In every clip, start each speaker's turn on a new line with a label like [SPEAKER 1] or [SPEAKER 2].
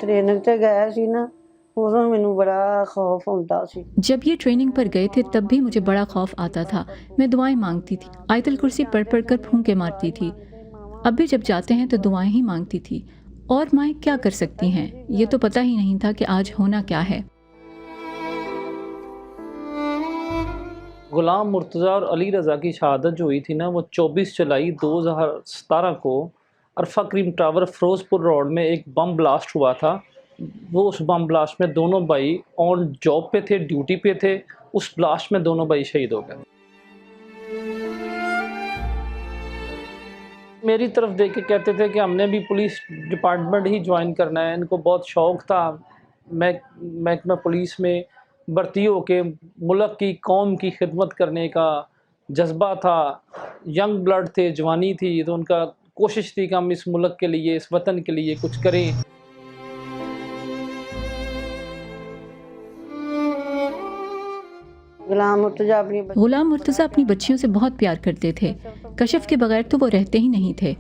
[SPEAKER 1] Training ते गया सी ना, उदों मैनूं बड़ा खौफ हुंदा सी।
[SPEAKER 2] जब ये ट्रेनिंग पर गए थे तब भी मुझे बड़ा खौफ आता था। मैं दुआएं मांगती थी, आयतुल कुर्सी पढ़ पढ़ कर फूंके मारती थी। अब भी जब जाते हैं तो दुआएं ही मांगती थी। और माएँ क्या कर सकती हैं, ये तो पता ही नहीं था कि आज होना क्या है।
[SPEAKER 3] गुलाम मुर्तज़ा और अली रज़ा की शहादत जो हुई थी ना, वो 24 जुलाई 2017 को अरफा क्रीम टावर फ़िरोज़पुर रोड में एक बम ब्लास्ट हुआ था। वो उस बम ब्लास्ट में दोनों भाई ऑन जॉब पे थे, ड्यूटी पे थे। उस ब्लास्ट में दोनों भाई शहीद हो गए। मेरी तरफ देख के कहते थे कि हमने भी पुलिस डिपार्टमेंट ही ज्वाइन करना है। इनको बहुत शौक़ था महकमा पुलिस में भर्ती होके मुल्क की, कौम की खिदमत करने का जज्बा था। यंग ब्लड थे, जवानी थी, तो उनका कोशिश थी कि हम इस मुल्क के लिए, इस वतन के लिए कुछ करें।
[SPEAKER 2] गुलाम मुर्तज़ा अपनी बच्चियों से बहुत प्यार करते थे। कशफ के बगैर तो वो रहते ही नहीं थे।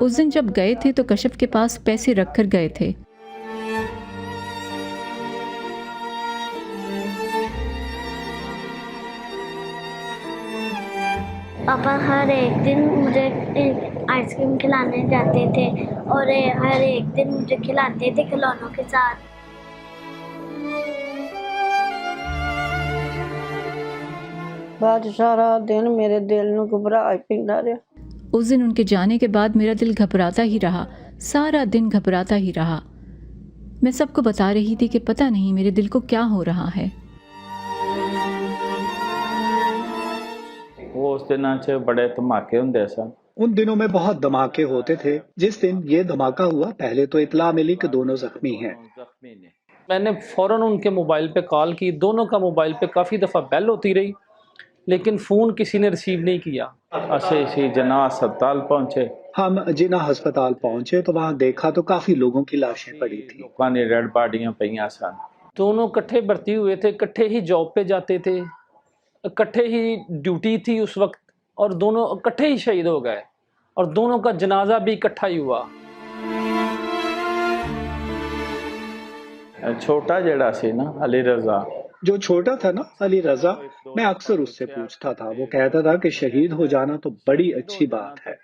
[SPEAKER 2] उस दिन जब गए थे तो कशफ के पास पैसे रख कर गए थे।
[SPEAKER 4] पापा हर एक दिन मुझे आइसक्रीम खिलाने जाते थे और हर एक दिन मुझे खिलाते थे खिलौनों के साथ।
[SPEAKER 1] बाद सारा दिन मेरे दिल नूं घबराहट पैंदा रहा।
[SPEAKER 2] उस दिन उनके जाने के बाद मेरा दिल घबराता ही रहा, सारा दिन घबराता ही रहा। मैं सबको बता रही थी कि पता नहीं मेरे दिल को क्या हो रहा है।
[SPEAKER 5] वो उस दिन बड़े धमाके होंदे सन।
[SPEAKER 6] उन दिनों में बहुत धमाके होते थे। जिस दिन ये धमाका हुआ पहले तो इतला मिली कि दोनों जख्मी हैं।
[SPEAKER 3] मैंने फ़ौरन उनके मोबाइल पे कॉल की। दोनों का मोबाइल पे काफ़ी दफ़ा बेल होती रही, लेकिन फ़ोन किसी ने रिसीव नहीं किया।
[SPEAKER 5] इसी जना अस्पताल पहुंचे।
[SPEAKER 6] हम जिना अस्पताल पहुंचे तो वहां देखा तो काफी लोगों की लाशें पड़ी थी।
[SPEAKER 5] पानी रेड बाडियां पईयां सन।
[SPEAKER 3] दोनों इकट्ठे भर्ती हुए थे, इकट्ठे ही जॉब पे जाते थे, इकट्ठे ही ड्यूटी थी उस वक्त, और दोनों इकट्ठे ही शहीद हो गए और दोनों का जनाजा भी इकट्ठा ही हुआ।
[SPEAKER 5] छोटा जेड़ा सी ना अली रज़ा,
[SPEAKER 6] जो छोटा था ना अली रज़ा, मैं अक्सर उससे पूछता था। वो कहता था कि शहीद हो जाना तो बड़ी अच्छी बात है,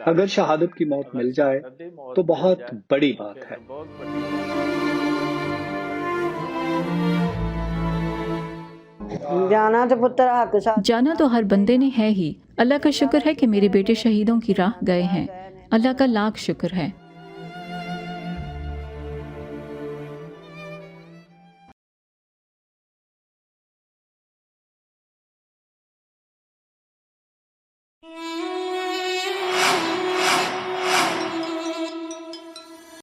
[SPEAKER 6] अगर शहादत की मौत मिल जाए तो बहुत बड़ी बात है।
[SPEAKER 2] जाना तो हर बंदे ने है ही। अल्लाह का शुक्र है कि मेरे बेटे शहीदों की राह गए हैं। अल्लाह का लाख शुक्र है।